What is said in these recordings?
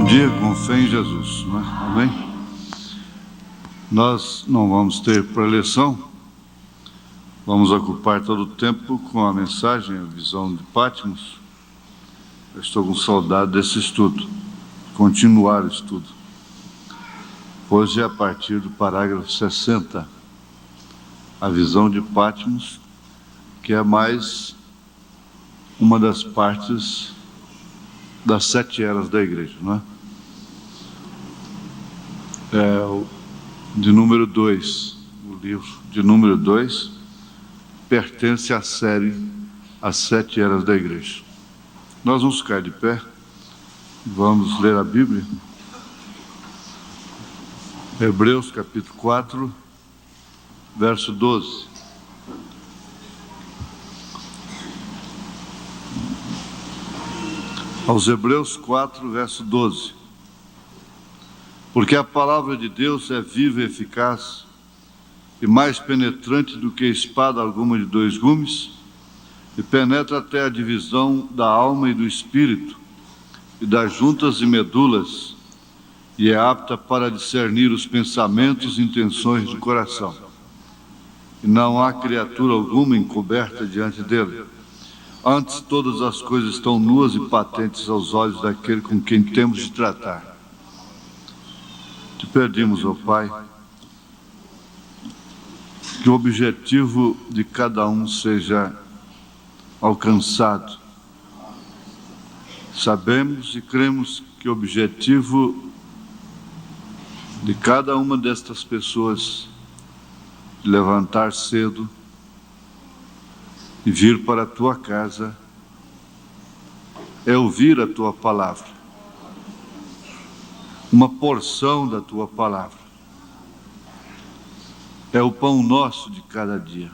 dia com fé em Jesus, não é? Amém? Nós não vamos ter preleção, vamos ocupar todo o tempo com a mensagem, a visão de Patmos. Eu estou com saudade desse estudo, continuar o estudo. Hoje é a partir do parágrafo 60, a visão de Patmos, que é mais uma das partes das 7 eras da igreja, não é? De número 2, o livro de número 2 pertence à série As 7 Eras da Igreja. Nós vamos ficar de pé, vamos ler a Bíblia. Hebreus capítulo 4, verso 12. Aos Hebreus 4, verso 12. Porque a palavra de Deus é viva e eficaz, e mais penetrante do que espada alguma de 2 gumes, e penetra até a divisão da alma e do espírito, e das juntas e medulas, e é apta para discernir os pensamentos e intenções do coração. E não há criatura alguma encoberta diante dele. Antes, todas as coisas estão nuas e patentes aos olhos daquele com quem temos de tratar. Te pedimos, ó Pai, que o objetivo de cada um seja alcançado. Sabemos e cremos que o objetivo de cada uma destas pessoas de levantar cedo e vir para a Tua casa é ouvir a Tua palavra, uma porção da Tua palavra. É o pão nosso de cada dia,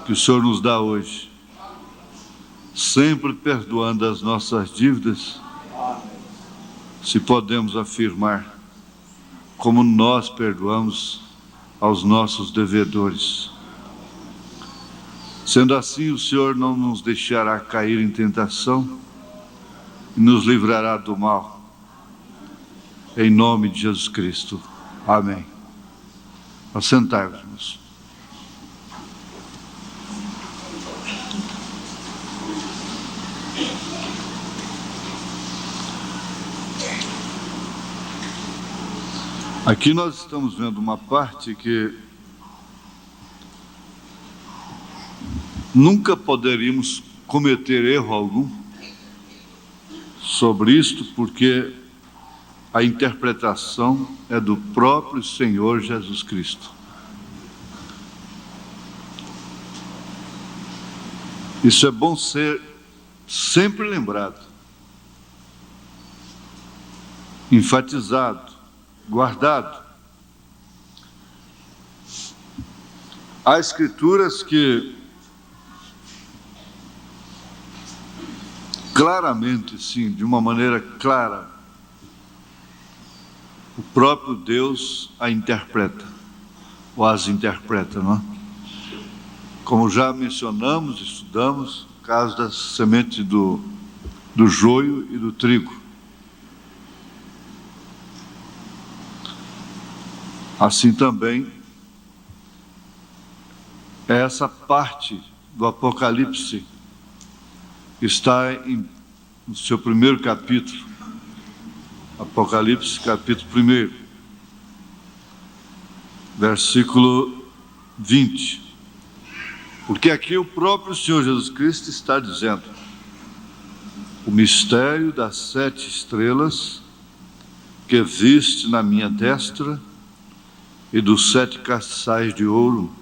que o Senhor nos dá hoje, sempre perdoando as nossas dívidas, se podemos afirmar, como nós perdoamos aos nossos devedores. Sendo assim, o Senhor não nos deixará cair em tentação e nos livrará do mal. Em nome de Jesus Cristo. Amém. Assentai-vos. Aqui nós estamos vendo uma parte que nunca poderíamos cometer erro algum sobre isto, porque a interpretação é do próprio Senhor Jesus Cristo. Isso é bom ser sempre lembrado, enfatizado, guardado. Há escrituras que claramente, sim, de uma maneira clara, o próprio Deus a interpreta, ou as interpreta, não é? Como já mencionamos, estudamos, o caso da semente do joio e do trigo. Assim também, essa parte do Apocalipse está no seu primeiro capítulo, Apocalipse capítulo 1, versículo 20. Porque aqui o próprio Senhor Jesus Cristo está dizendo: o mistério das 7 estrelas que viste na minha destra e dos 7 castiçais de ouro.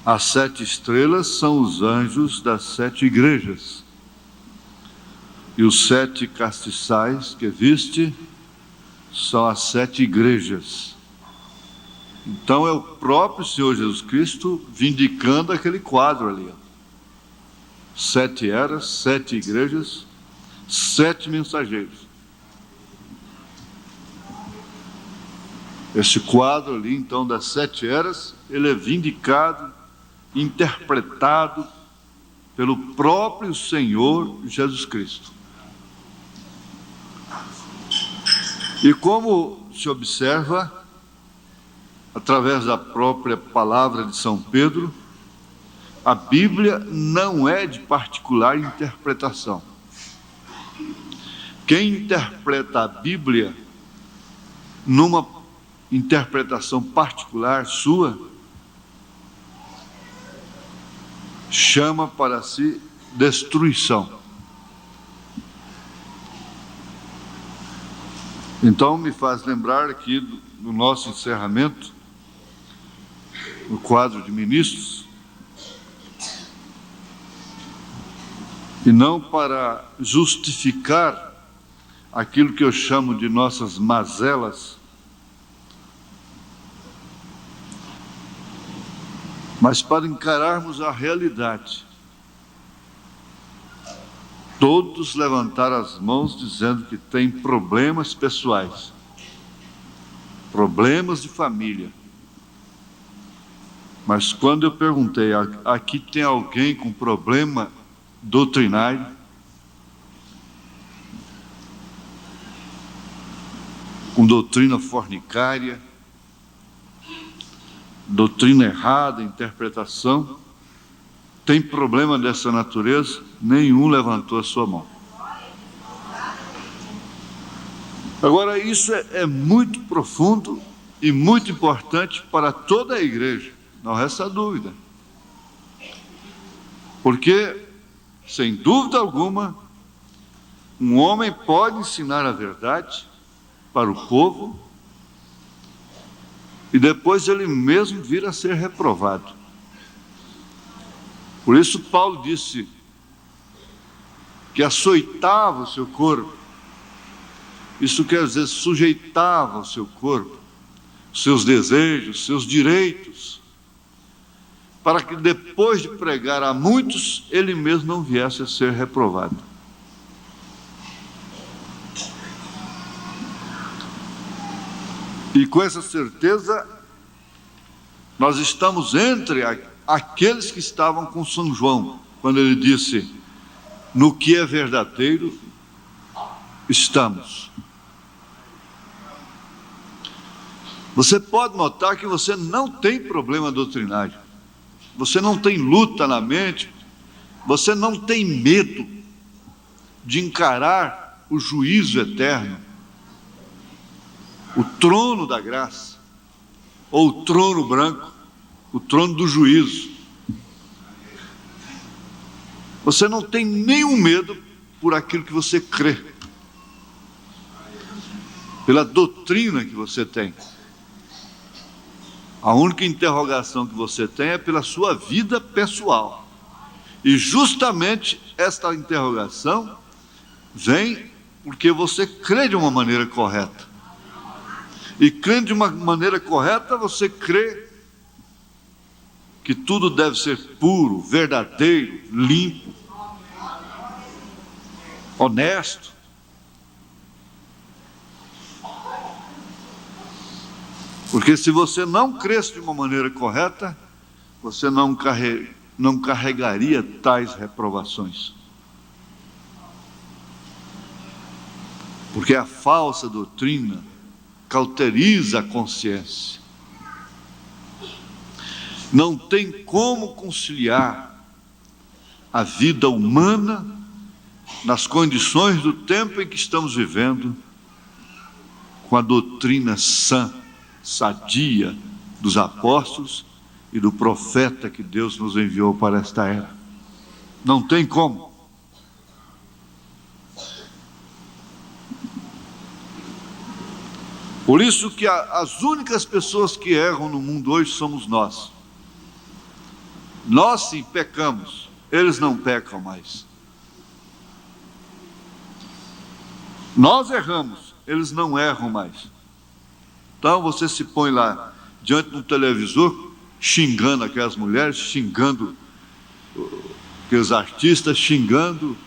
As 7 estrelas são os anjos das 7 igrejas. E os 7 castiçais que viste são as 7 igrejas. Então é o próprio Senhor Jesus Cristo vindicando aquele quadro ali. 7 eras, 7 igrejas, 7 mensageiros. Esse quadro ali, então, das 7 eras, ele é vindicado, interpretado pelo próprio Senhor Jesus Cristo. E como se observa, através da própria palavra de São Pedro, a Bíblia não é de particular interpretação. Quem interpreta a Bíblia numa interpretação particular sua, chama para si destruição. Então me faz lembrar aqui do nosso encerramento, no quadro de ministros, e não para justificar aquilo que eu chamo de nossas mazelas, mas para encararmos a realidade. Todos levantaram as mãos dizendo que têm problemas pessoais, problemas de família. Mas quando eu perguntei, aqui tem alguém com problema doutrinário? Com doutrina fornicária, doutrina errada, interpretação? Tem problema dessa natureza? Nenhum levantou a sua mão. Agora, isso é muito profundo e muito importante para toda a igreja, não resta dúvida. Porque, sem dúvida alguma, um homem pode ensinar a verdade para o povo e depois ele mesmo vir a ser reprovado. Por isso Paulo disse que açoitava o seu corpo. Isso quer dizer, sujeitava o seu corpo, seus desejos, seus direitos, para que depois de pregar a muitos, ele mesmo não viesse a ser reprovado. E com essa certeza, nós estamos entre aqueles que estavam com São João, quando ele disse, no que é verdadeiro, estamos. Você pode notar que você não tem problema doutrinário, você não tem luta na mente, você não tem medo de encarar o juízo eterno, o trono da graça, ou o trono branco, o trono do juízo. Você não tem nenhum medo por aquilo que você crê, pela doutrina que você tem. A única interrogação que você tem é pela sua vida pessoal. E justamente esta interrogação vem porque você crê de uma maneira correta. E crendo de uma maneira correta, você crê que tudo deve ser puro, verdadeiro, limpo, honesto. Porque se você não cresce de uma maneira correta, você não carregaria tais reprovações. Porque a falsa doutrina cauteriza a consciência. Não tem como conciliar a vida humana nas condições do tempo em que estamos vivendo com a doutrina sã, sadia dos apóstolos e do profeta que Deus nos enviou para esta era. Não tem como. Por isso que as únicas pessoas que erram no mundo hoje somos nós. Nós sim pecamos, eles não pecam mais. Nós erramos, eles não erram mais. Então você se põe lá diante do televisor, xingando aquelas mulheres, xingando aqueles artistas, xingando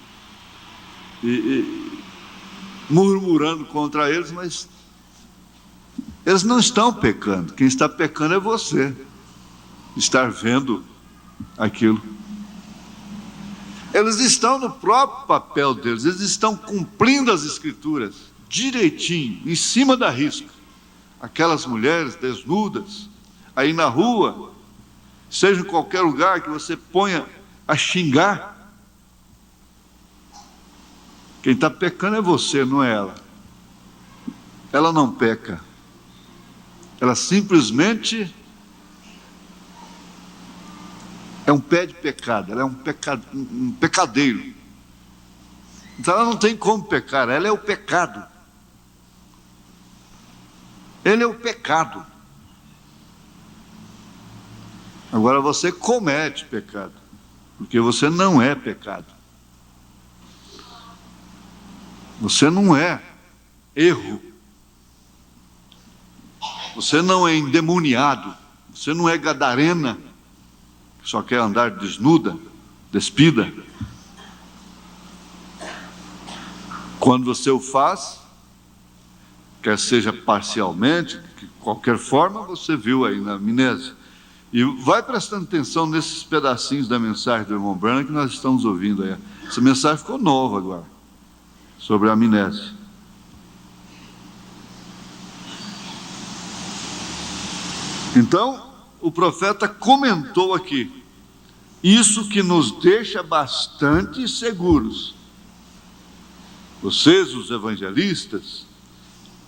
e murmurando contra eles, mas eles não estão pecando. Quem está pecando é você, estar vendo aquilo. Eles estão no próprio papel deles, eles estão cumprindo as Escrituras, direitinho, em cima da risca, aquelas mulheres desnudas, aí na rua, seja em qualquer lugar que você ponha a xingar, quem está pecando é você, não é ela. Ela não peca. Ela simplesmente é um pé de pecado, ela é um pecadeiro. Então ela não tem como pecar, ela é o pecado. Ele é o pecado. Agora você comete pecado, porque você não é pecado. Você não é erro. Você não é endemoniado. Você não é gadarena, que só quer andar desnuda, despida. Quando você o faz, quer seja parcialmente, de qualquer forma, você viu aí na amnésia. E vai prestando atenção nesses pedacinhos da mensagem do irmão Branham que nós estamos ouvindo aí. Essa mensagem ficou nova agora, sobre a amnésia. Então, o profeta comentou aqui, isso que nos deixa bastante seguros. Vocês, os evangelistas,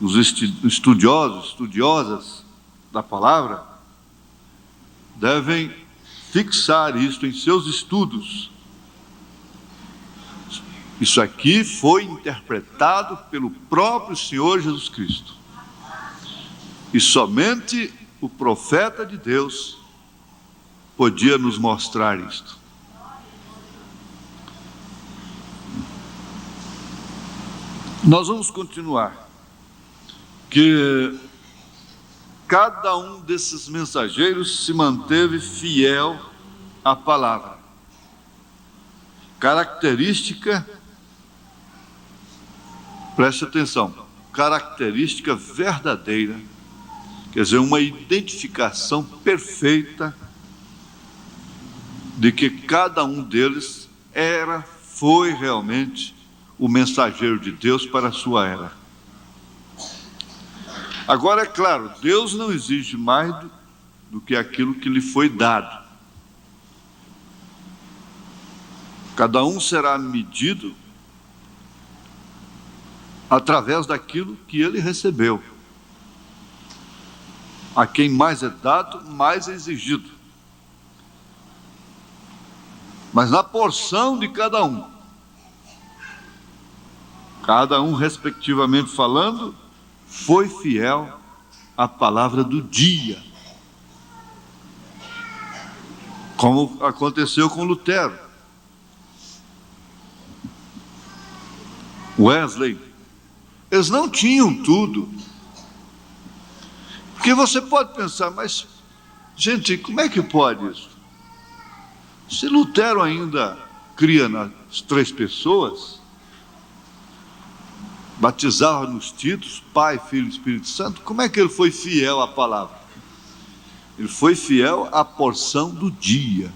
os estudiosos, estudiosas da palavra, devem fixar isso em seus estudos. Isso aqui foi interpretado pelo próprio Senhor Jesus Cristo. E somente o profeta de Deus podia nos mostrar isto. Nós vamos continuar. Que cada um desses mensageiros se manteve fiel à palavra. Característica, preste atenção, característica verdadeira, quer dizer, uma identificação perfeita de que cada um deles foi realmente o mensageiro de Deus para a sua era. Agora, é claro, Deus não exige mais do que aquilo que lhe foi dado. Cada um será medido através daquilo que ele recebeu. A quem mais é dado, mais é exigido. Mas na porção de cada um respectivamente falando, foi fiel à palavra do dia. Como aconteceu com Lutero. Wesley, eles não tinham tudo. Porque você pode pensar, mas, gente, como é que pode isso? Se Lutero ainda cria nas 3 pessoas, batizava nos títulos, Pai, Filho e Espírito Santo, como é que ele foi fiel à palavra? Ele foi fiel à porção do dia.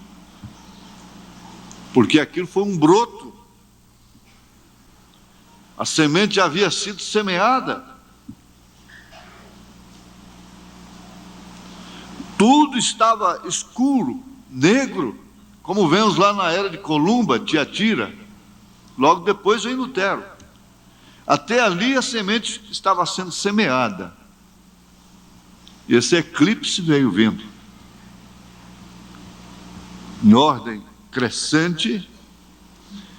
Porque aquilo foi um broto. A semente já havia sido semeada. Tudo estava escuro, negro, como vemos lá na era de Columba, Tiatira. Logo depois vem Lutero. Até ali a semente estava sendo semeada. E esse eclipse veio vindo. Em ordem crescente.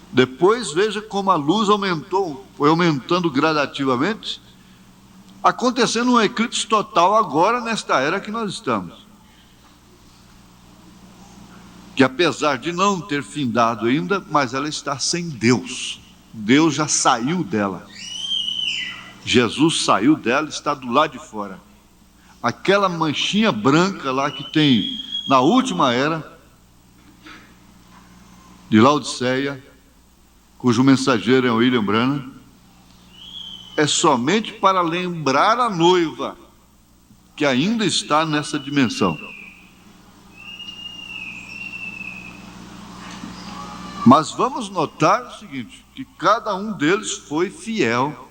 Depois veja como a luz aumentou, foi aumentando gradativamente, acontecendo um eclipse total agora nesta era que nós estamos. Que apesar de não ter findado ainda, mas ela está sem Deus. Deus já saiu dela. Jesus saiu dela, está do lado de fora. Aquela manchinha branca lá que tem na última era de Laodiceia, cujo mensageiro é William Branham, é somente para lembrar a noiva que ainda está nessa dimensão. Mas vamos notar o seguinte, que cada um deles foi fiel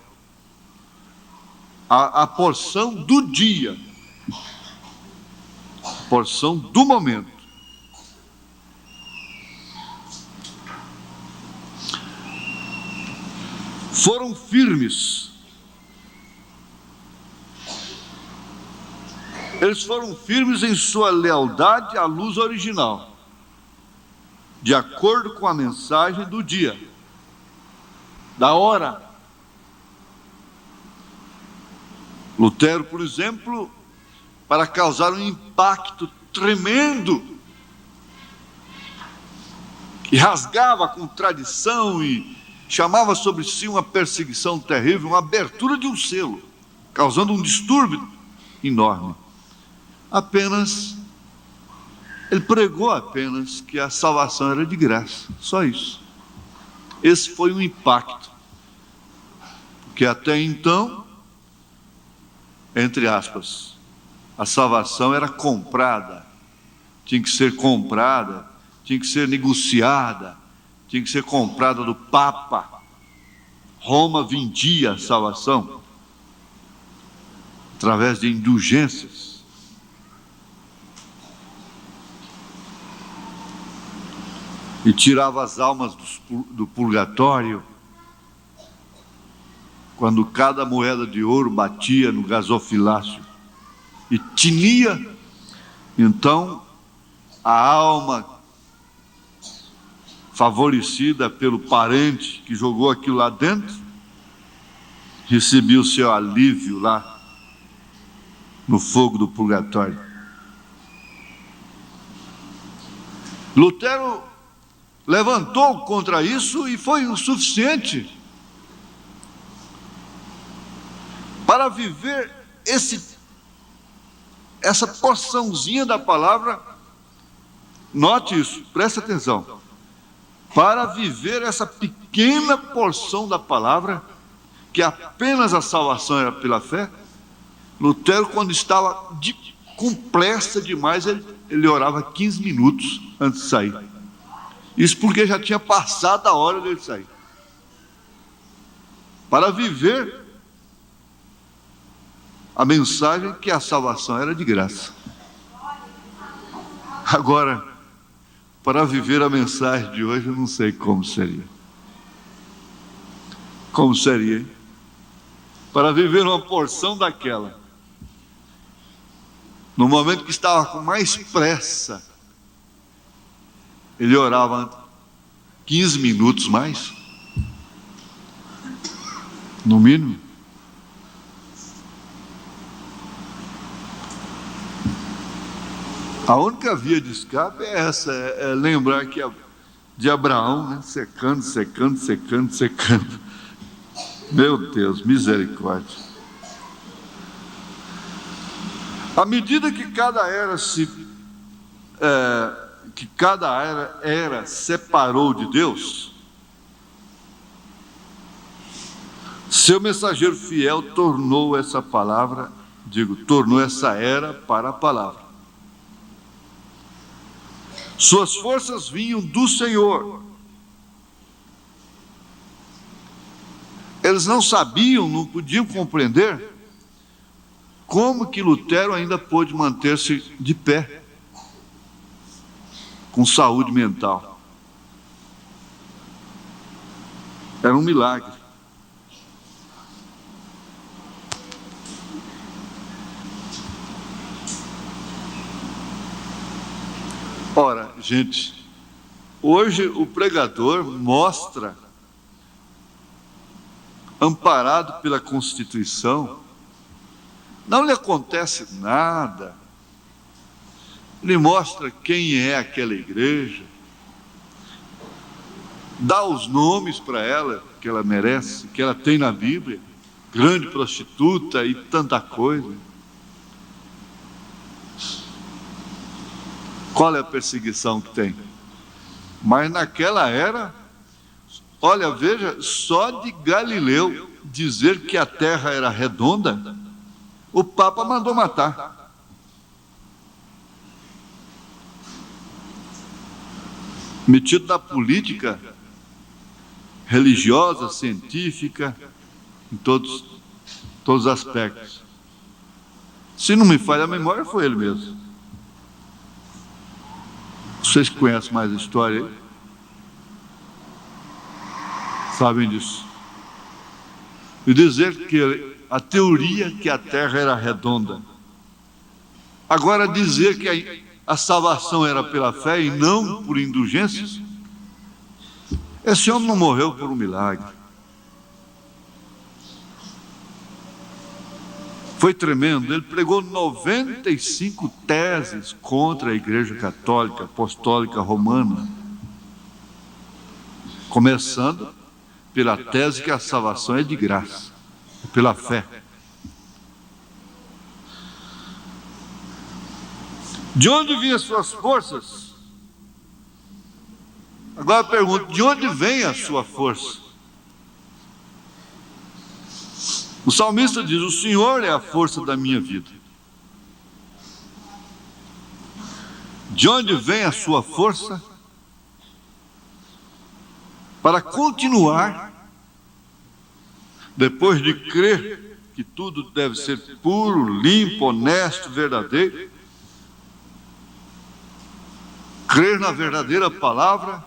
a porção do dia, a porção do momento. Foram firmes. Eles foram firmes em sua lealdade à luz original, de acordo com a mensagem do dia, da hora. Lutero, por exemplo, para causar um impacto tremendo, que rasgava a contradição e chamava sobre si uma perseguição terrível, uma abertura de um selo, causando um distúrbio enorme. Ele pregou apenas que a salvação era de graça, só isso. Esse foi um impacto, porque até então, entre aspas, a salvação era comprada, tinha que ser comprada, tinha que ser negociada, tinha que ser comprada do Papa. Roma vendia a salvação através de indulgências. E tirava as almas do purgatório quando cada moeda de ouro batia no gasofilácio e tinia. Então a alma favorecida pelo parente que jogou aquilo lá dentro recebia o seu alívio lá no fogo do purgatório. Lutero levantou contra isso e foi o suficiente para viver essa porçãozinha da palavra. Note isso, preste atenção. Para viver essa pequena porção da palavra, que apenas a salvação era pela fé, Lutero, quando estava com pressa demais, ele orava 15 minutos antes de sair. Isso porque já tinha passado a hora dele sair. Para viver a mensagem que a salvação era de graça. Agora, para viver a mensagem de hoje, eu não sei como seria. Como seria, hein? Para viver uma porção daquela, no momento que estava com mais pressa, ele orava 15 minutos mais, no mínimo. A única via de escape é essa, é lembrar que de Abraão, né? Secando. Meu Deus, misericórdia. À medida que cada era separou de Deus, seu mensageiro fiel tornou essa era para a palavra. Suas forças vinham do Senhor. Eles não sabiam, não podiam compreender como que Lutero ainda pôde manter-se de pé, com saúde mental. Era um milagre. Ora, gente, hoje o pregador mostra, amparado pela Constituição, não lhe acontece nada. Ele mostra quem é aquela igreja, dá os nomes para ela que ela merece, que ela tem na Bíblia, grande prostituta e tanta coisa. Qual é a perseguição que tem? Mas naquela era, olha, veja, só de Galileu dizer que a terra era redonda, o Papa mandou matar. Metido na política religiosa, científica, em todos todos os aspectos. Se não me falha a memória, foi ele mesmo. Vocês que conhecem mais a história aí, sabem disso. E dizer que a teoria que a terra era redonda. Agora dizer que a salvação era pela fé e não por indulgências. Esse homem não morreu por um milagre. Foi tremendo. Ele pregou 95 teses contra a Igreja Católica, Apostólica Romana. Começando pela tese que a salvação é de graça, é pela fé. De onde vinham suas forças? Agora eu pergunto, de onde vem a sua força? O salmista diz, o Senhor é a força da minha vida. De onde vem a sua força? Para continuar, depois de crer que tudo deve ser puro, limpo, honesto, verdadeiro, crer na verdadeira palavra,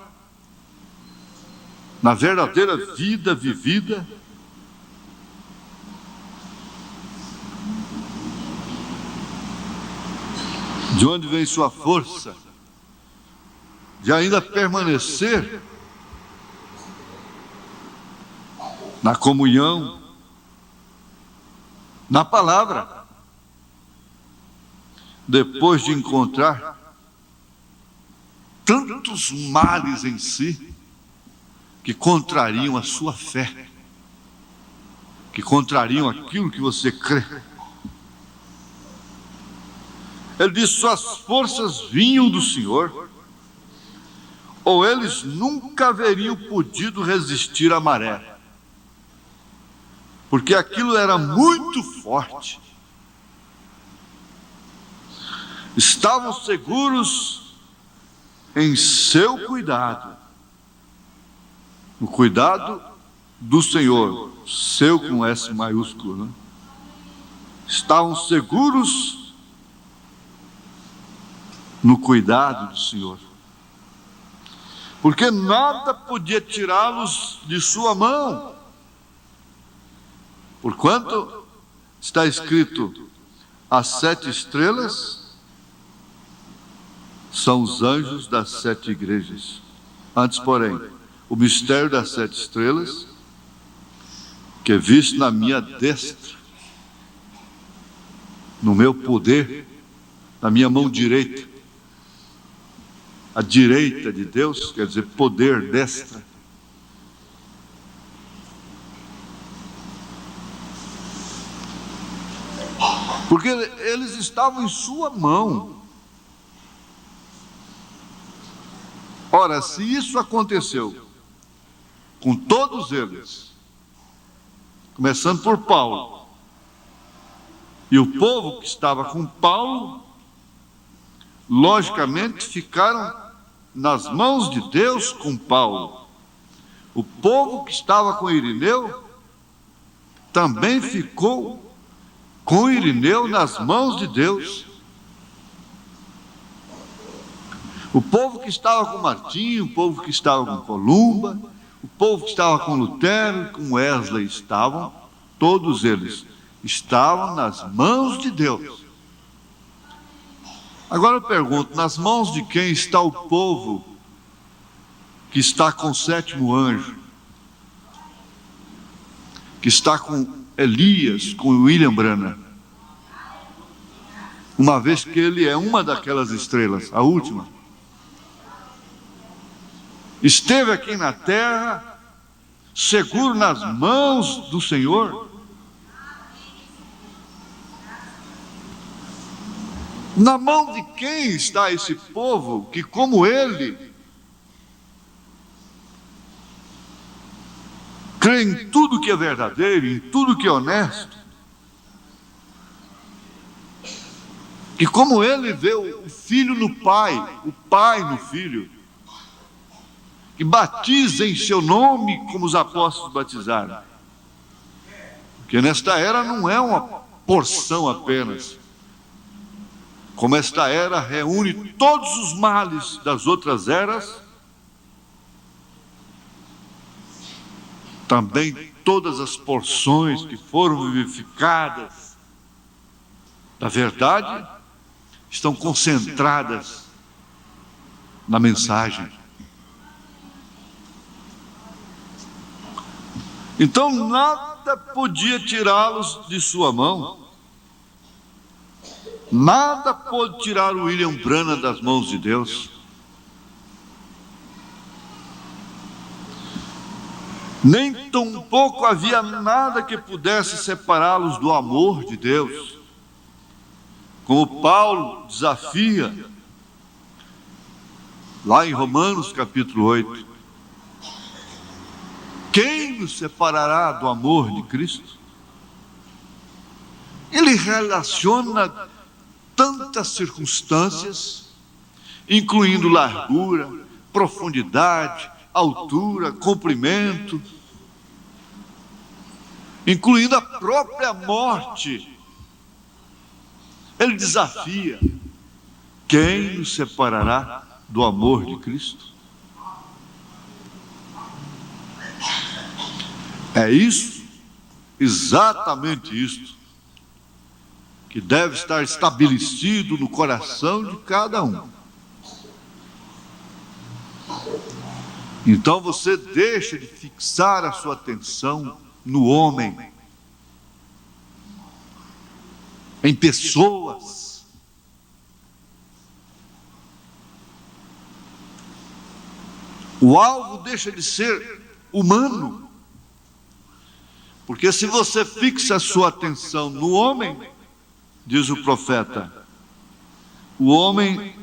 na verdadeira vida vivida, de onde vem sua força de ainda permanecer na comunhão, na palavra, depois de encontrar tantos males em si que contrariam a sua fé, que contrariam aquilo que você crê. Ele diz, suas forças vinham do Senhor, ou eles nunca haveriam podido resistir à maré, porque aquilo era muito forte. Estavam seguros em seu cuidado, no cuidado do Senhor, seu com S maiúsculo, né? Estavam seguros no cuidado do Senhor, porque nada podia tirá-los de sua mão, porquanto está escrito, as 7 estrelas são os anjos das 7 igrejas. Antes, porém, o mistério das 7 estrelas, que é visto na minha destra, no meu poder, na minha mão direita. A direita de Deus quer dizer poder, destra. Porque eles estavam em sua mão. Ora, se isso aconteceu com todos eles, começando por Paulo, e o povo que estava com Paulo, logicamente ficaram nas mãos de Deus com Paulo. O povo que estava com Irineu também ficou com Irineu nas mãos de Deus. O povo que estava com Martinho, o povo que estava com Columba, o povo que estava com Lutero e com Wesley estavam, todos eles estavam nas mãos de Deus. Agora eu pergunto, nas mãos de quem está o povo que está com o 7º anjo, que está com Elias, com William Branham, uma vez que ele é uma daquelas estrelas, a última. Esteve aqui na terra, seguro nas mãos do Senhor. Na mão de quem está esse povo que, como ele, crê em tudo que é verdadeiro, em tudo que é honesto, que, como ele, vê o filho no pai, o pai no filho, que batiza em seu nome como os apóstolos batizaram, Porque nesta era não é uma porção apenas. Como esta era reúne todos os males das outras eras, também todas as porções que foram vivificadas da verdade estão concentradas na mensagem. Então nada podia tirá-los de sua mão. Nada pôde tirar o William Branham das mãos de Deus. Nem tampouco havia nada que pudesse separá-los do amor de Deus. Como Paulo desafia lá em Romanos capítulo 8. Quem nos separará do amor de Cristo? Ele relaciona tantas circunstâncias, incluindo largura, profundidade, altura, comprimento, incluindo a própria morte. Ele desafia: quem nos separará do amor de Cristo? É isso, exatamente isso, que deve estar estabelecido no coração de cada um. Então você deixa de fixar a sua atenção no homem, em pessoas. O alvo deixa de ser humano. Porque se você fixa a sua atenção no homem, diz o profeta, o homem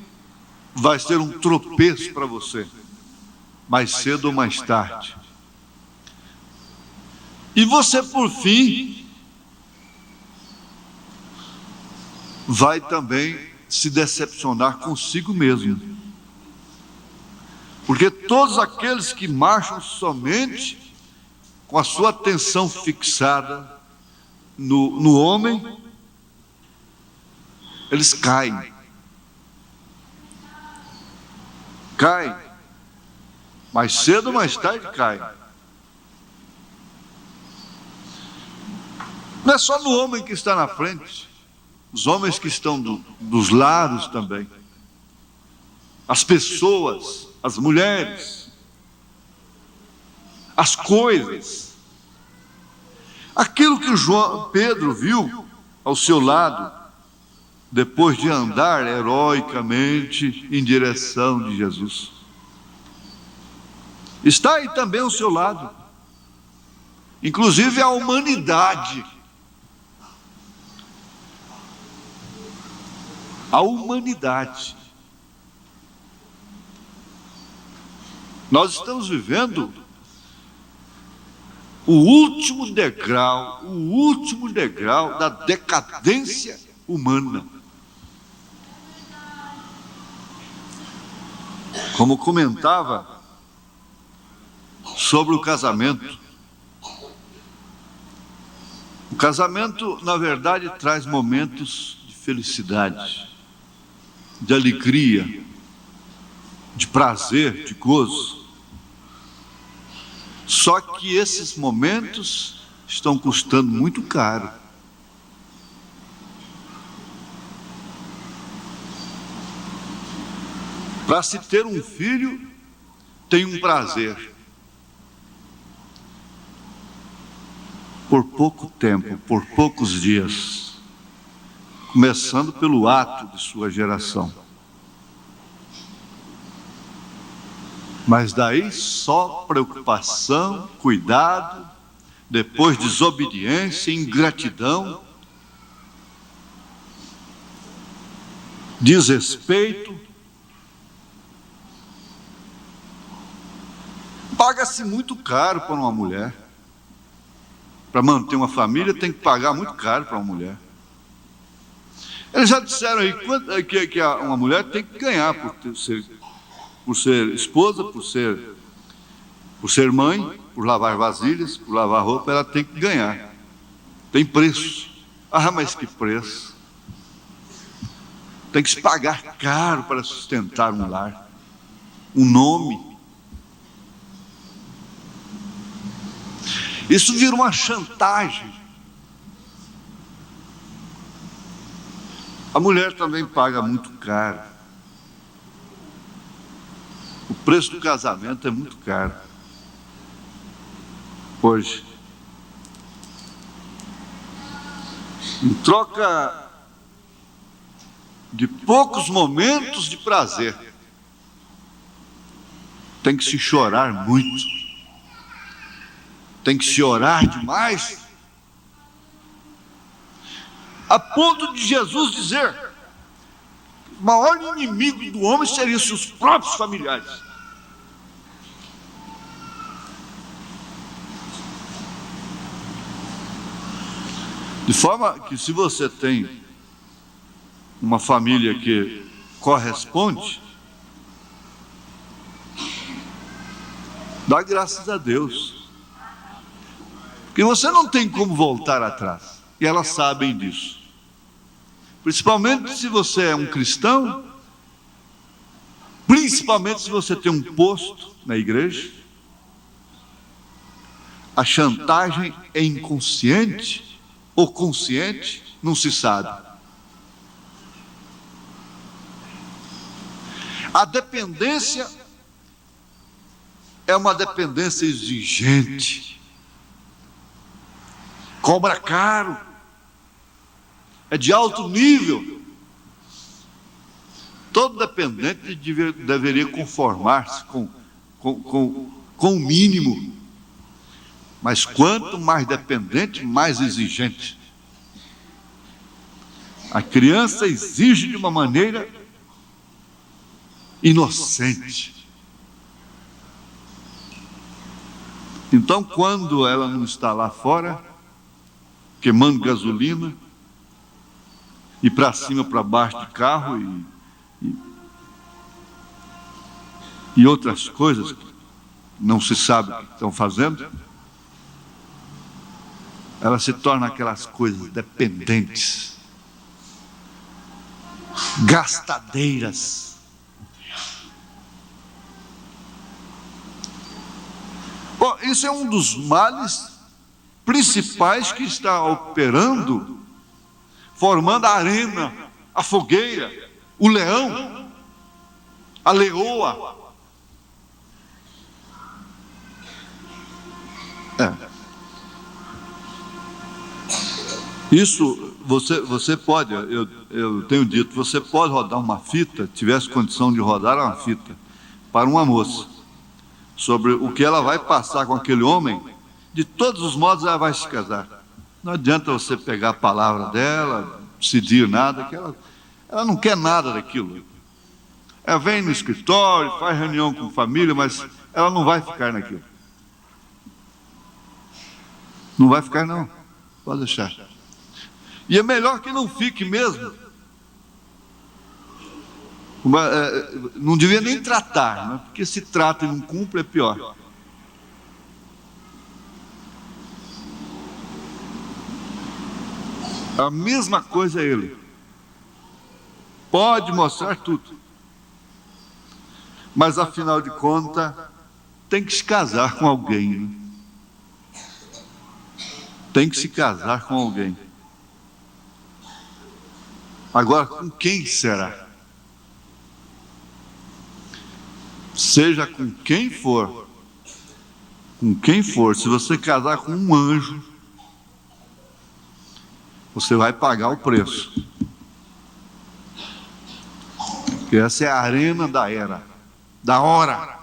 vai ser um tropeço para você, mais cedo ou mais tarde. E você, por fim, vai também se decepcionar consigo mesmo. Porque todos aqueles que marcham somente com a sua atenção fixada no homem, eles caem. Caem. Mais cedo ou mais tarde caem. Não é só no homem que está na frente, os homens que estão dos lados também. As pessoas, as mulheres, as coisas. Aquilo que Pedro viu ao seu lado, depois de andar heroicamente em direção de Jesus. Está aí também ao seu lado, inclusive a humanidade. A humanidade. Nós estamos vivendo o último degrau da decadência humana. Como comentava sobre o casamento. O casamento, na verdade, traz momentos de felicidade, de alegria, de prazer, de gozo. Só que esses momentos estão custando muito caro. Para se ter um filho, tem um prazer. Por pouco tempo, por poucos dias. Começando pelo ato de sua geração. Mas daí só preocupação, cuidado, depois desobediência, ingratidão, desrespeito. Paga-se muito caro para uma mulher. Para manter uma família tem que pagar muito caro para uma mulher. Eles já disseram aí que uma mulher tem que ganhar por ser esposa, por ser mãe, por lavar vasilhas, por lavar roupa, ela tem que ganhar. Tem preço. Ah, mas que preço! Tem que se pagar caro para sustentar um lar, um nome. Isso vira uma chantagem. A mulher também paga muito caro. O preço do casamento é muito caro hoje. Em troca de poucos momentos de prazer, tem que se chorar muito, tem que se orar demais, a ponto de Jesus dizer que o maior inimigo do homem seriam seus próprios familiares. De forma que, se você tem uma família que corresponde, dá graças a Deus, porque você não tem como voltar atrás, e elas sabem disso. Principalmente se você é um cristão, principalmente se você tem um posto na igreja. A chantagem é inconsciente ou consciente, não se sabe. A dependência é uma dependência exigente, cobra caro, é de alto nível. Todo dependente deveria conformar-se com o mínimo, mas quanto mais dependente, mais exigente. A criança exige de uma maneira inocente. Então, quando ela não está lá fora, queimando gasolina, e para cima, para baixo de carro, e outras coisas que não se sabe o que estão fazendo, ela se torna aquelas coisas dependentes, gastadeiras. Bom, isso é um dos males principais que está operando, formando a arena, a fogueira, o leão, a leoa. Isso, você pode, eu tenho dito, você pode rodar uma fita, tivesse condição de rodar uma fita, para uma moça, sobre o que ela vai passar com aquele homem. De todos os modos ela vai se casar. Não adianta você pegar a palavra dela, decidir nada, que ela não quer nada daquilo. Ela vem no escritório, faz reunião com a família, mas ela não vai ficar naquilo. Não vai ficar, não. Pode deixar. E é melhor que não fique mesmo. Não devia nem tratar, né? Porque se trata e não cumpre é pior. A mesma coisa é ele. Pode mostrar tudo. Mas afinal de contas, tem que se casar com alguém. Né? Tem que se casar com alguém. Agora, com quem será? Seja com quem for, se você casar com um anjo, você vai pagar o preço. Porque essa é a arena da era, da hora.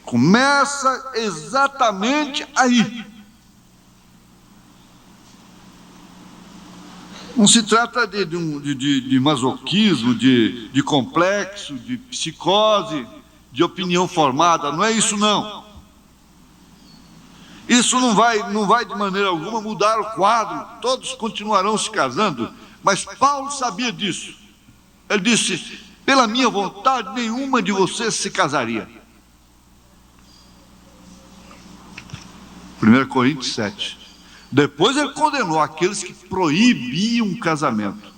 Começa exatamente aí. Não se trata de masoquismo, de complexo, de psicose, de opinião formada, não é isso não. Isso não vai de maneira alguma mudar o quadro, todos continuarão se casando, mas Paulo sabia disso. Ele disse: pela minha vontade nenhuma de vocês se casaria. 1 Coríntios 7. Depois ele condenou aqueles que proibiam o casamento.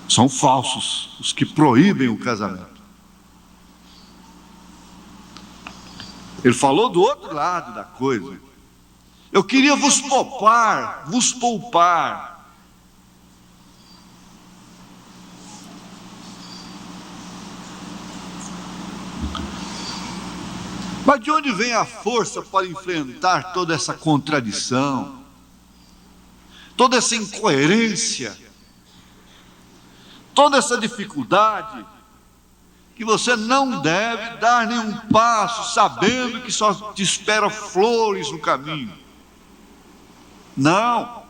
São falsos os que proíbem o casamento. Ele falou do outro lado da coisa. Eu queria vos poupar, vos poupar. Mas de onde vem a força para enfrentar toda essa contradição, toda essa incoerência, toda essa dificuldade, que você não deve dar nenhum passo sabendo que só te espera flores no caminho? Não,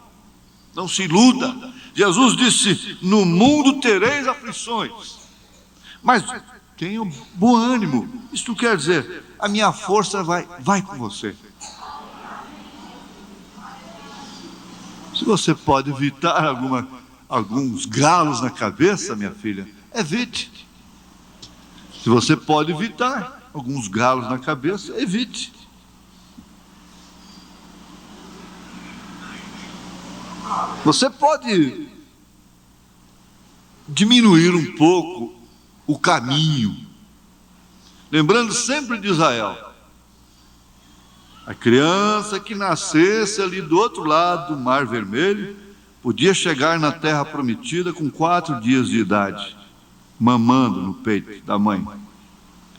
não se iluda. Jesus disse: no mundo tereis aflições, mas tenha bom ânimo. Isto quer dizer, a minha força vai com você. Se você pode evitar alguns galos na cabeça, minha filha, evite. Se você pode evitar alguns galos na cabeça, evite. Você pode diminuir um pouco o caminho, lembrando sempre de Israel. A criança que nascesse ali do outro lado do Mar Vermelho podia chegar na terra prometida com 4 dias de idade, mamando no peito da mãe,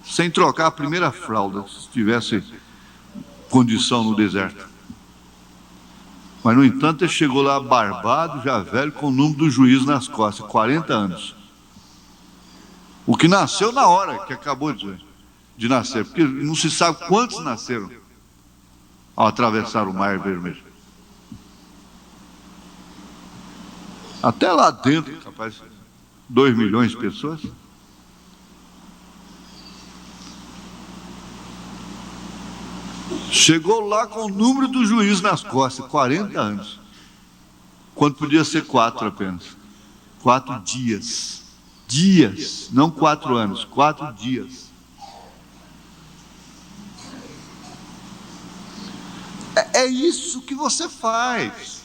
sem trocar a primeira fralda, se tivesse condição no deserto. Mas, no entanto, ele chegou lá barbado, já velho, com o número do juízo nas costas, 40 anos. O que nasceu na hora que acabou de nascer, porque não se sabe quantos nasceram ao atravessar o Mar Vermelho. Até lá dentro, capaz, 2 milhões de pessoas. Chegou lá com o número do juiz nas costas, 40 anos. Quando podia ser 4 apenas. 4 dias. Dias, não 4 anos, 4 dias. É isso que você faz.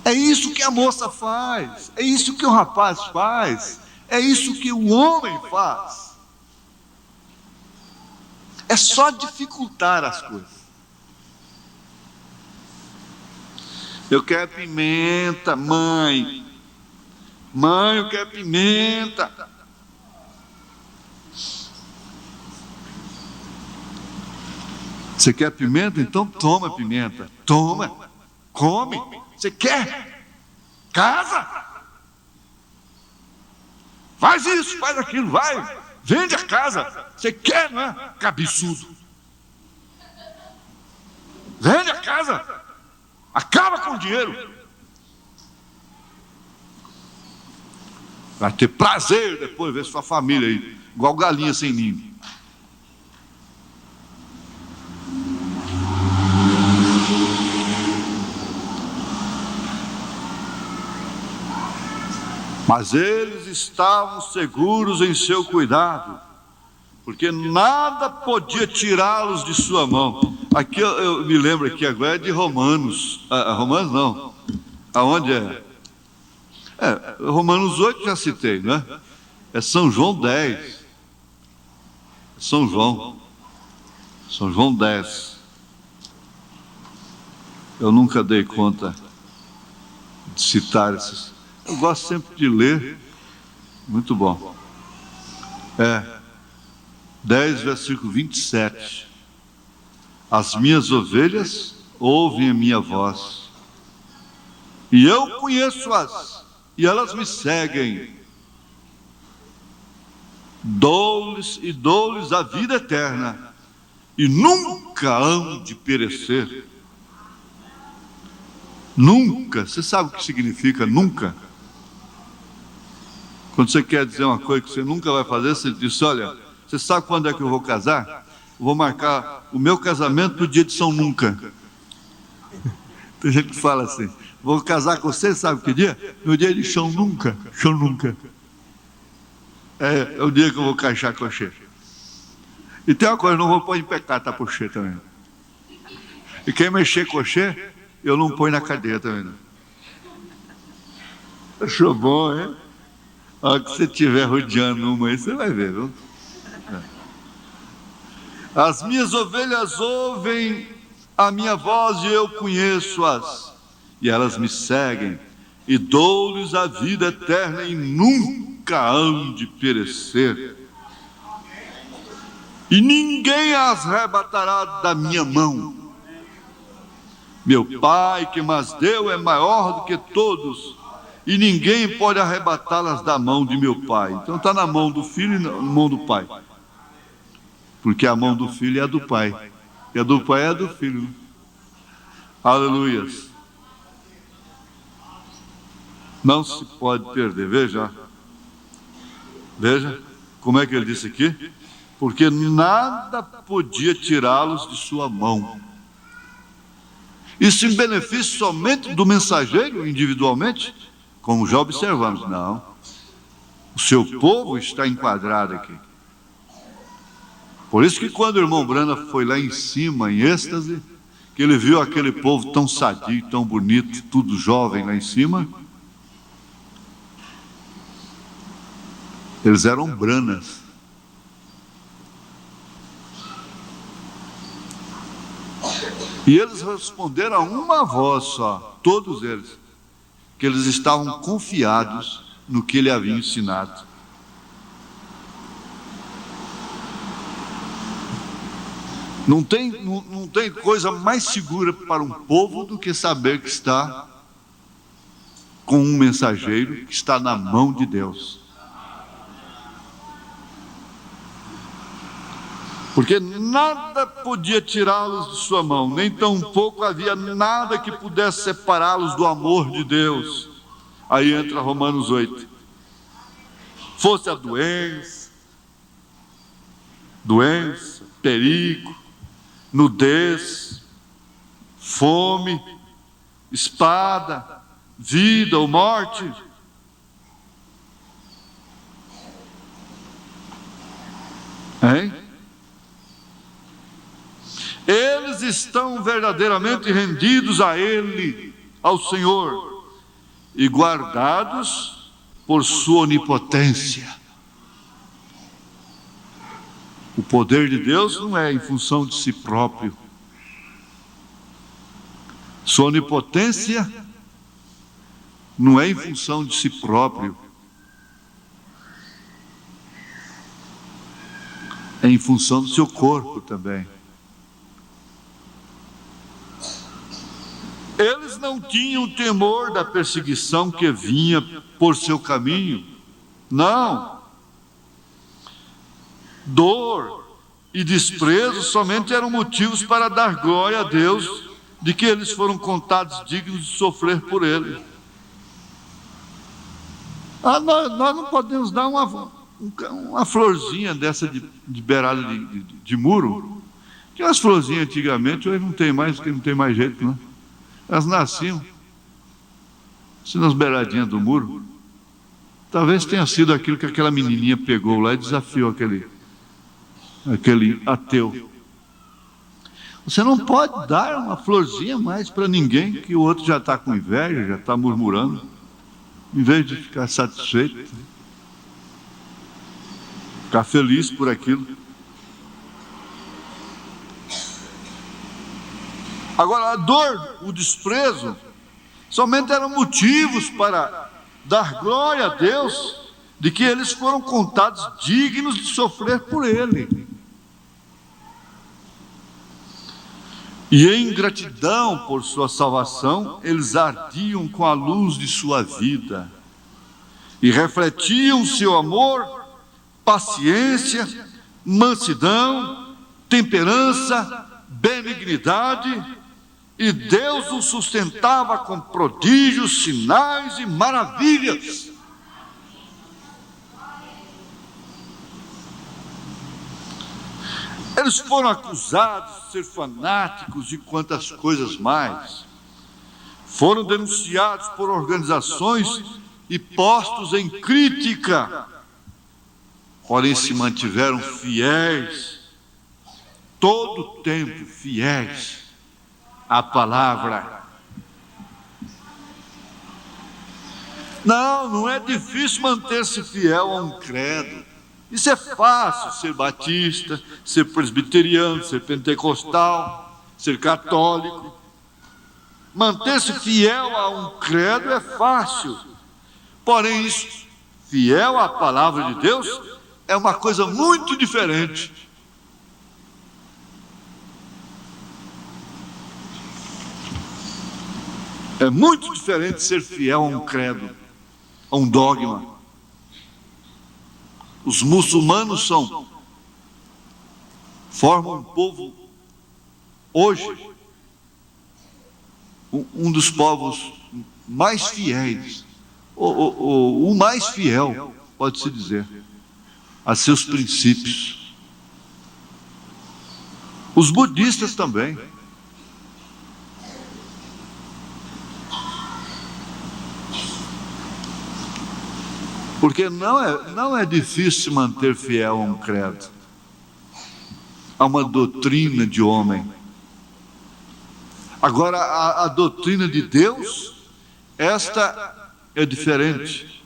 É isso que a moça faz. É isso que o rapaz faz. É isso que o homem faz. É só dificultar as coisas. Eu quero pimenta, mãe. Mãe, eu quero pimenta. Você quer pimenta? Então toma pimenta. Toma. Come. Você quer? Casa. Faz isso, faz aquilo, vai. Vende a casa. Você quer, não é? Cabeçudo. Vende a casa. Acaba com o dinheiro. Vai ter prazer depois ver sua família aí, igual galinha sem ninho. Mas eles estavam seguros em seu cuidado, porque nada podia tirá-los de sua mão. Aqui eu me lembro aqui agora de Romanos. Romanos não. Aonde é? Romanos 8 já citei, não é? É São João 10. São João 10. Eu nunca dei conta de citar esses. Eu gosto sempre de ler. Muito bom. 10, versículo 27. As minhas ovelhas ouvem a minha voz, e eu conheço-as, e elas me seguem. Dou-lhes a vida eterna, e nunca hão de perecer. Nunca. Você sabe o que significa nunca? Quando você quer dizer uma coisa que você nunca vai fazer, você diz: olha, você sabe quando é que eu vou casar? Eu vou marcar o meu casamento no dia de São Nunca. Tem gente que fala assim: vou casar com você, sabe que dia? No dia de São Nunca. São Nunca. É o dia que eu vou caixar cochê. E tem uma coisa, não vou pôr em pecado tapuxê também. E quem mexer coxê, eu não ponho na cadeia também, não. Achou bom, hein? A hora que você estiver rodeando uma aí, você vai ver, viu? As minhas ovelhas ouvem a minha voz e eu conheço-as, e elas me seguem, e dou-lhes a vida eterna e nunca hão de perecer. E ninguém as arrebatará da minha mão. Meu Pai que mas deu é maior do que todos, e ninguém pode arrebatá-las da mão de meu Pai. Então está na mão do Filho e na mão do Pai. Porque a mão do Filho é a do Pai, e a do Pai é a do Filho. Aleluias. Não se pode perder. Veja como é que ele disse aqui. Porque nada podia tirá-los de sua mão. Isso em benefício somente do mensageiro individualmente? Como já observamos, não. O seu povo está enquadrado aqui. Por isso que quando o irmão Brana foi lá em cima, em êxtase, que ele viu aquele povo tão sadio, tão bonito, tudo jovem lá em cima, eles eram Branas. E eles responderam a uma voz só, todos eles, que eles estavam confiados no que ele havia ensinado. Não tem coisa mais segura para um povo do que saber que está com um mensageiro que está na mão de Deus. Porque nada podia tirá-los de sua mão, nem tampouco havia nada que pudesse separá-los do amor de Deus. Aí entra Romanos 8. Fosse a doença, perigo, nudez, fome, espada, vida ou morte. Hein? Eles estão verdadeiramente rendidos a Ele, ao Senhor, e guardados por sua onipotência. O poder de Deus não é em função de si próprio. Sua onipotência não é em função de si próprio. É em função do seu corpo também. Eles não tinham temor da perseguição que vinha por seu caminho. Não. Dor e desprezo somente eram motivos para dar glória a Deus de que eles foram contados dignos de sofrer por Ele. Nós não podemos dar uma florzinha dessa de beirada de muro. Tinha umas florzinhas antigamente, hoje não tem mais, porque não tem mais jeito, não. Elas nasciam assim nas beiradinhas do muro. Talvez tenha sido aquilo que aquela menininha pegou lá e desafiou aquele ateu. Você não pode dar uma florzinha mais para ninguém, que o outro já está com inveja, já está murmurando, em vez de ficar satisfeito, ficar feliz por aquilo. Agora, a dor, o desprezo, somente eram motivos para dar glória a Deus de que eles foram contados dignos de sofrer por Ele. E em gratidão por sua salvação, eles ardiam com a luz de sua vida e refletiam seu amor, paciência, mansidão, temperança, benignidade, e Deus os sustentava com prodígios, sinais e maravilhas. Eles foram acusados de ser fanáticos e quantas coisas mais. Foram denunciados por organizações e postos em crítica. Porém, se mantiveram fiéis, todo o tempo fiéis. à palavra. Não é difícil manter-se fiel a um credo. Isso é fácil, ser batista, ser presbiteriano, ser pentecostal, ser católico. Manter-se fiel a um credo é fácil. Porém, isso, fiel à palavra de Deus, é uma coisa muito diferente. É muito diferente ser fiel a um credo, a um dogma. Os muçulmanos formam um povo, hoje, um dos povos mais fiéis, o mais fiel, pode-se dizer, a seus princípios. Os budistas também. Porque não é difícil manter fiel a um credo, a uma doutrina de homem. Agora, a doutrina de Deus, esta é diferente.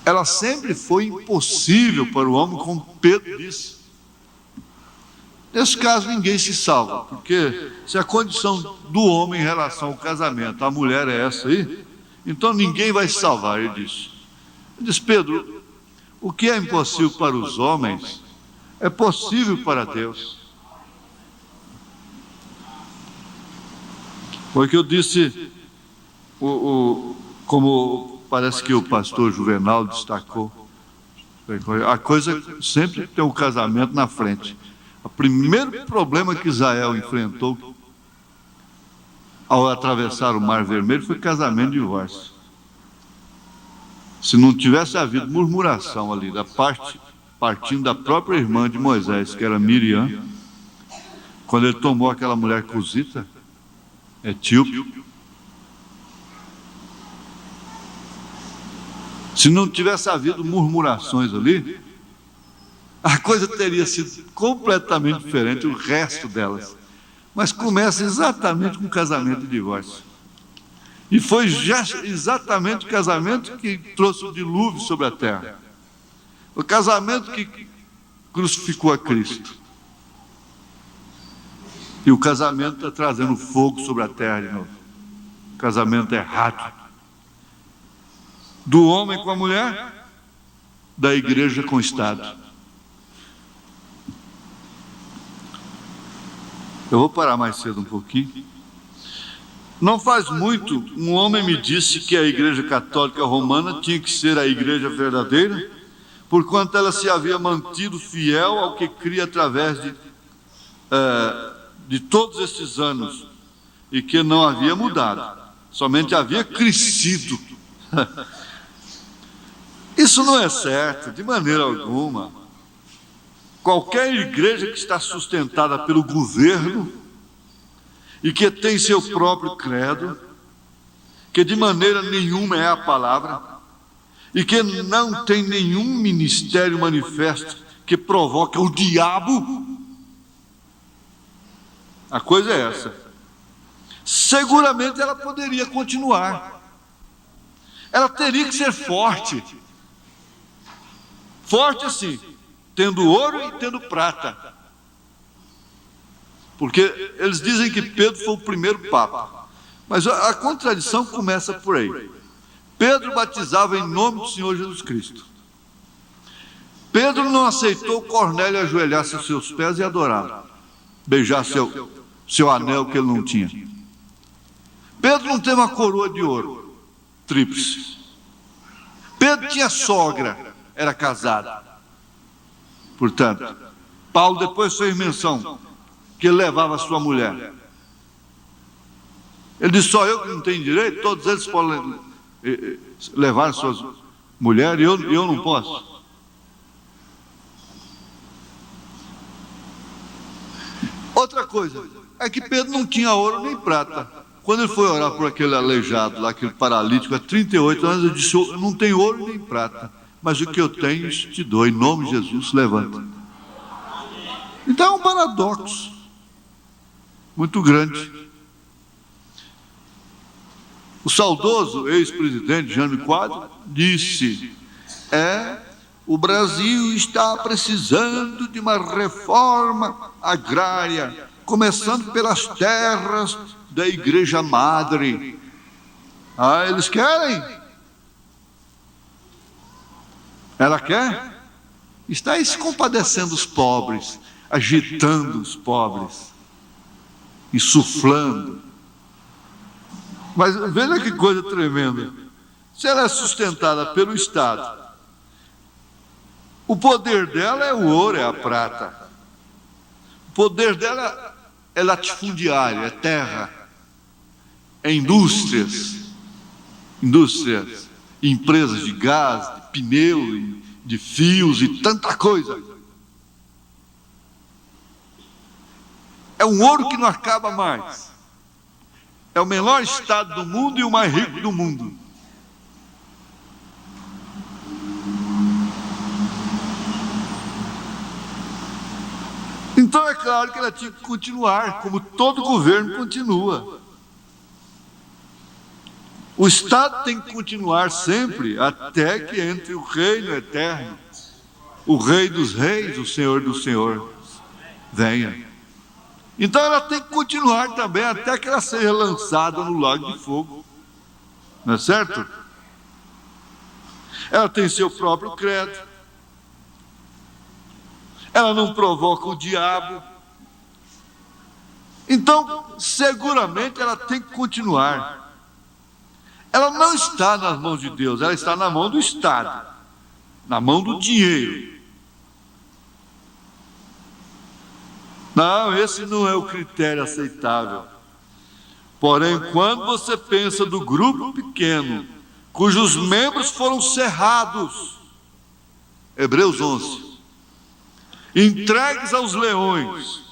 Ela sempre foi impossível para o homem, como Pedro disse. Nesse caso, ninguém se salva, porque se a condição do homem em relação ao casamento, a mulher é essa aí, então ninguém vai se salvar, ele disse. Ele diz, Pedro, o que é impossível para os homens, é possível para Deus. Foi o que eu disse, como parece que o pastor Juvenal destacou, a coisa sempre tem um casamento na frente. O primeiro problema que Israel enfrentou ao atravessar o Mar Vermelho foi casamento e divórcio. Se não tivesse havido murmuração ali, partindo da própria irmã de Moisés, que era Miriam, quando ele tomou aquela mulher cusita, etíope, se não tivesse havido murmurações ali, a coisa teria sido completamente diferente, o resto delas. Mas começa exatamente com o casamento e divórcio. E foi já exatamente o casamento que trouxe o dilúvio sobre a terra. O casamento que crucificou a Cristo. E o casamento está trazendo fogo sobre a terra de novo. O casamento errado. Do homem com a mulher, da igreja com o Estado. Eu vou parar mais cedo um pouquinho. Não faz muito, um homem me disse que a Igreja Católica Romana tinha que ser a igreja verdadeira, porquanto ela se havia mantido fiel ao que cria através de todos esses anos, e que não havia mudado, somente havia crescido. Isso não é certo, de maneira alguma. Qualquer igreja que está sustentada pelo governo e que tem seu próprio credo, que de maneira nenhuma é a palavra, e que não tem nenhum ministério manifesto que provoca o diabo, a coisa é essa. Seguramente ela poderia continuar. Ela teria que ser forte. Forte assim, tendo ouro e tendo prata. Porque eles dizem que Pedro foi o primeiro papa. Mas a contradição começa por aí. Pedro batizava em nome do Senhor Jesus Cristo. Pedro não aceitou Cornélio ajoelhar-se aos seus pés e adorá-lo, beijar seu anel que ele não tinha. Pedro não teve uma coroa de ouro, tríplice. Pedro tinha sogra, era casado. Portanto, Paulo depois fez menção que ele levava a sua mulher. Ele disse, só eu que não tenho direito, todos eles podem levar suas mulheres, e eu não posso. Outra coisa, é que Pedro não tinha ouro nem prata. Quando ele foi orar por aquele aleijado lá, aquele paralítico, há 38 anos, ele disse, eu não tenho ouro nem prata, mas o que eu tenho, isso te dou, em nome de Jesus, levanta. Então é um paradoxo. muito grande. O saudoso ex-presidente Jânio Quadros disse: o Brasil está precisando de uma reforma agrária, começando pelas terras da Igreja Madre. Eles querem? Ela quer? Está aí se compadecendo dos pobres, agitando os pobres, insuflando. Mas veja que coisa tremenda. Se ela é sustentada pelo Estado, o poder dela é o ouro, é a prata. O poder dela é latifundiário, é terra, é indústrias, empresas de gás, de pneu, de fios e tanta coisa. É um ouro que não acaba mais. É o menor estado do mundo e o mais rico do mundo. Então é claro que ela tinha que continuar, como todo governo continua. O Estado tem que continuar sempre, até que entre o reino eterno, o Rei dos Reis, o Senhor do Senhor, venha. Então ela tem que continuar também até que ela seja lançada no lago de fogo. Não é certo? Ela tem seu próprio credo. Ela não provoca o diabo. Então, seguramente ela tem que continuar. Ela não está nas mãos de Deus, ela está na mão do Estado, na mão do dinheiro. Não, esse não é o critério aceitável. Porém, quando você pensa do grupo pequeno, cujos membros foram cerrados, Hebreus 11, entregues aos leões,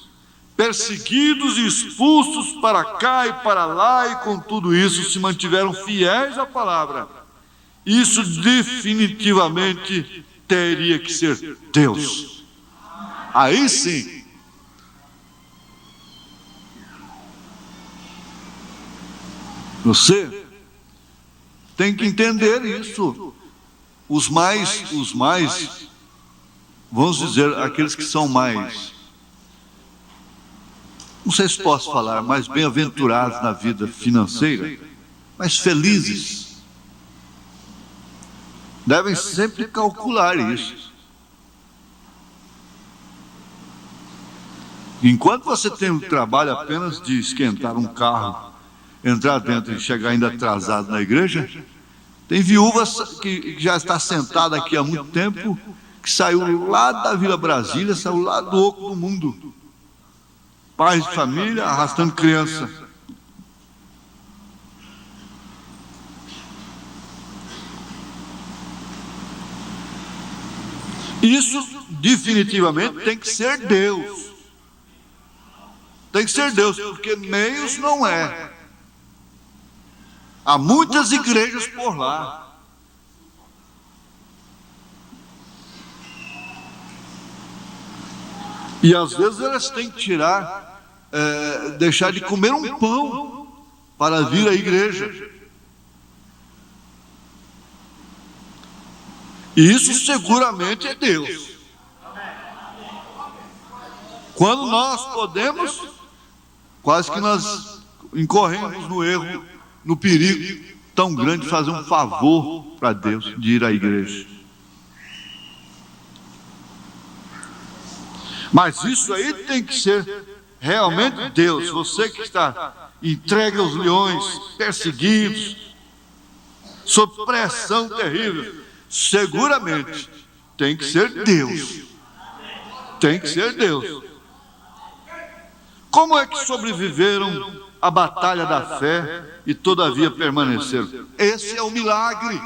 perseguidos e expulsos para cá e para lá, e com tudo isso se mantiveram fiéis à palavra, isso definitivamente teria que ser Deus. Aí sim. Você tem que entender isso. Os mais, vamos dizer, aqueles que são mais, não sei se posso falar, mais bem-aventurados na vida financeira, mais felizes, devem sempre calcular isso. Enquanto você tem um trabalho apenas de esquentar um carro, entrar dentro e chegar ainda atrasado na igreja, tem viúva que já está sentada aqui há muito tempo, que saiu lá da Vila Brasília, saiu lá do oco do mundo, pais de família arrastando criança. Isso definitivamente tem que ser Deus. Tem que ser Deus, porque meios não é. Há muitas igrejas por lá. E às vezes elas têm que deixar de comer um pão para vir à igreja. E isso seguramente é Deus. Quando nós podemos, quase que nós incorremos no erro, no perigo tão grande de fazer um favor para Deus, de ir à igreja. Mas isso aí tem que ser realmente Deus. Você que está entregue aos leões, perseguidos, sob pressão terrível, seguramente tem que ser Deus. Tem que ser Deus. Como é que sobreviveram a batalha da fé e todavia permaneceram? Esse é o milagre.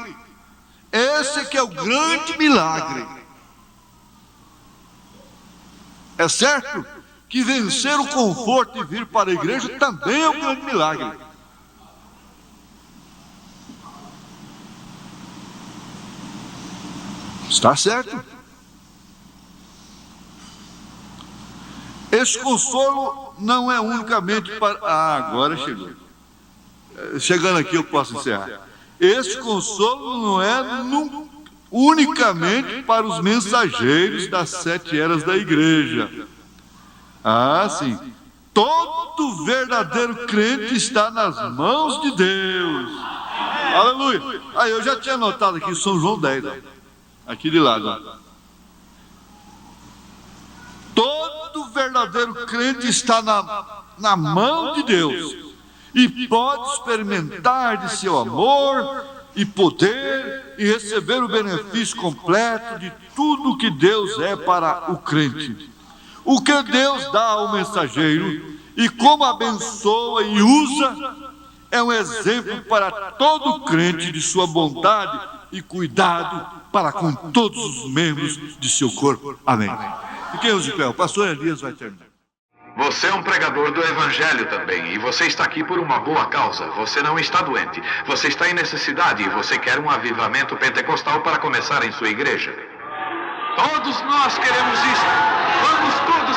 Esse que é o grande milagre. É certo que vencer o conforto e vir para a igreja também é um grande milagre. Está certo. Esse consolo não é unicamente para... agora chegou. Chegando aqui eu posso encerrar. Esse consolo não é unicamente para os mensageiros das 7 eras da igreja. Sim. Todo verdadeiro crente está nas mãos de Deus. Aleluia. Eu já tinha anotado aqui São João 10. Aqui de lado. Todo verdadeiro crente está na mão de Deus. E pode experimentar de seu amor e poder e receber o benefício completo de tudo que Deus é para o crente. O que Deus dá ao mensageiro e como abençoa e usa é um exemplo para todo crente de sua bondade e cuidado para com todos os membros de seu corpo. Amém. Fiquemos de pé, o pastor Elias vai terminar. Você é um pregador do Evangelho também, e você está aqui por uma boa causa. Você não está doente, você está em necessidade e você quer um avivamento pentecostal para começar em sua igreja. Todos nós queremos isso. Vamos todos